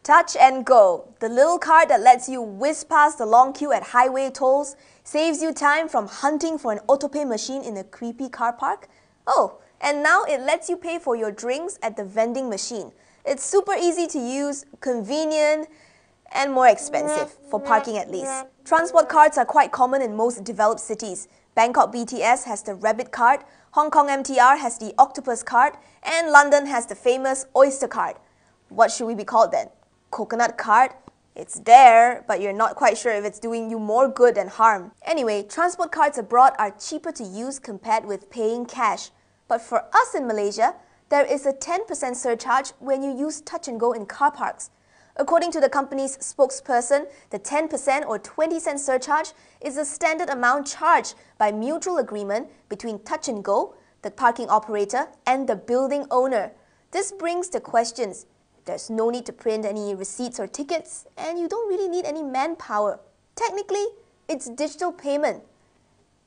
Touch and Go, the little card that lets you whiz past the long queue at highway tolls, saves you time from hunting for an autopay machine in a creepy car park. Oh, and now it lets you pay for your drinks at the vending machine. It's super easy to use, convenient, and more expensive, for parking at least. Transport cards are quite common in most developed cities. Bangkok BTS has the Rabbit card, Hong Kong MTR has the Octopus card, and London has the famous Oyster card. What should we be called then? Coconut card? It's there, but you're not quite sure if it's doing you more good than harm. Anyway, transport cards abroad are cheaper to use compared with paying cash. But for us in Malaysia, there is a 10% surcharge when you use Touch and Go in car parks. According to the company's spokesperson, the 10% or 20-cent surcharge is a standard amount charged by mutual agreement between Touch and Go, the parking operator, and the building owner. This brings the questions. There's no need to print any receipts or tickets, and you don't really need any manpower. Technically, it's digital payment.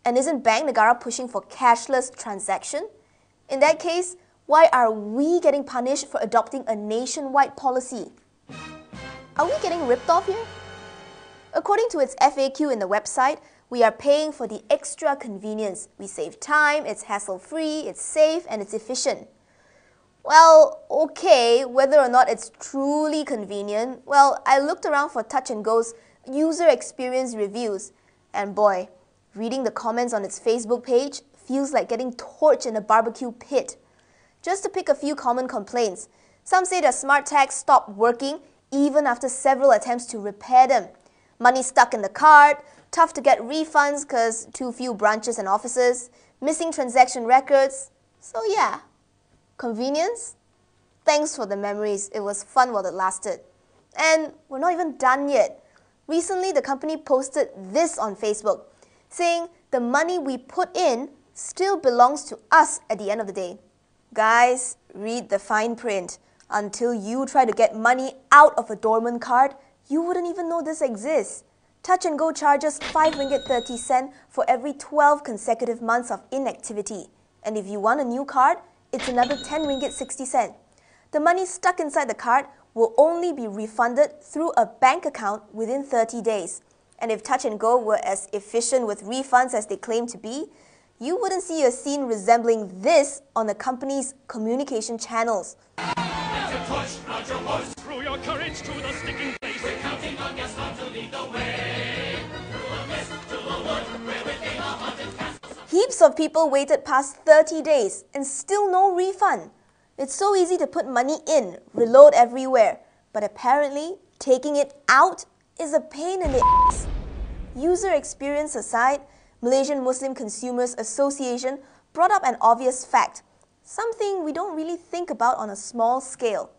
And isn't Bank Negara pushing for cashless transaction? In that case, why are we getting punished for adopting a nationwide policy? Are we getting ripped off here? According to its FAQ in the website, we are paying for the extra convenience. We save time, it's hassle-free, it's safe, and it's efficient. Well, okay, whether or not it's truly convenient, well, I looked around for Touch and Go's user experience reviews, and boy, reading the comments on its Facebook page feels like getting torched in a barbecue pit. Just to pick a few common complaints, some say their smart tags stopped working even after several attempts to repair them. Money stuck in the card, tough to get refunds because too few branches and offices, missing transaction records. So yeah. Convenience? Thanks for the memories, it was fun while it lasted. And we're not even done yet. Recently, the company posted this on Facebook, saying the money we put in still belongs to us at the end of the day. Guys, read the fine print. Until you try to get money out of a dormant card, you wouldn't even know this exists. Touch and Go charges 5 ringgit 30 cent for every 12 consecutive months of inactivity. And if you want a new card, it's another 10 ringgit 60 cent. The money stuck inside the card will only be refunded through a bank account within 30 days. And if Touch and Go were as efficient with refunds as they claim to be, you wouldn't see a scene resembling this on the company's communication channels. Through your courage to the sticking place. We're counting on your star to lead the way. Through a mist to a wood where within a haunted castle. Heaps of people waited past 30 days and still no refund. It's so easy to put money in, reload everywhere, but apparently taking it out is a pain in the ass. User experience aside, Malaysian Muslim Consumers Association brought up an obvious fact, something we don't really think about on a small scale.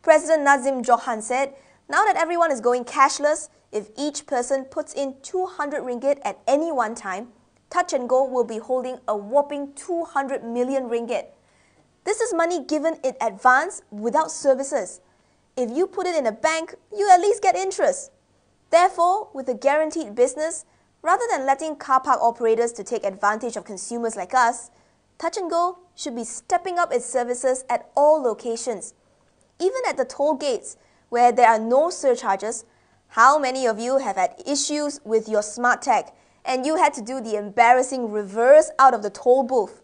President Nazim Johan said, now that everyone is going cashless, if each person puts in 200 ringgit at any one time, Touch and Go will be holding a whopping 200 million ringgit. This is money given in advance without services. If you put it in a bank, you at least get interest. Therefore, with a guaranteed business, rather than letting car park operators to take advantage of consumers like us, Touch and Go should be stepping up its services at all locations. Even at the toll gates, where there are no surcharges, how many of you have had issues with your smart tag and you had to do the embarrassing reverse out of the toll booth?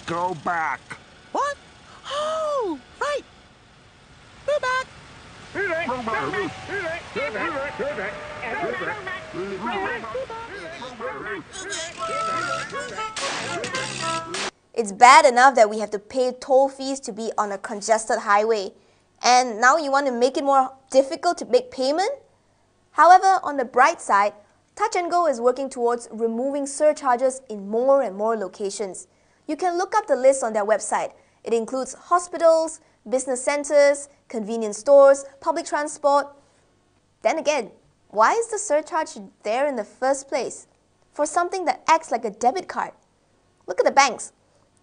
Go back. What? Oh, right. We're back. It's bad enough that we have to pay toll fees to be on a congested highway, and now you want to make it more difficult to make payment? However, on the bright side, Touch and Go is working towards removing surcharges in more and more locations. You can look up the list on their website. It includes hospitals, business centers, convenience stores, public transport. Then again, why is the surcharge there in the first place? For something that acts like a debit card. Look at the banks.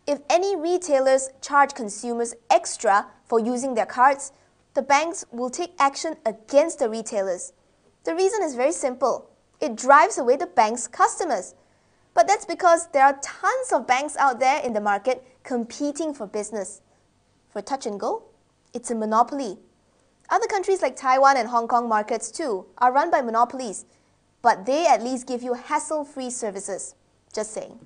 If any retailers charge consumers extra for using their cards, the banks will take action against the retailers. The reason is very simple. It drives away the bank's customers. But that's because there are tons of banks out there in the market competing for business. For Touch and Go, It's a monopoly. Other countries like Taiwan and Hong Kong markets too are run by monopolies, but they at least give you hassle-free services. Just saying.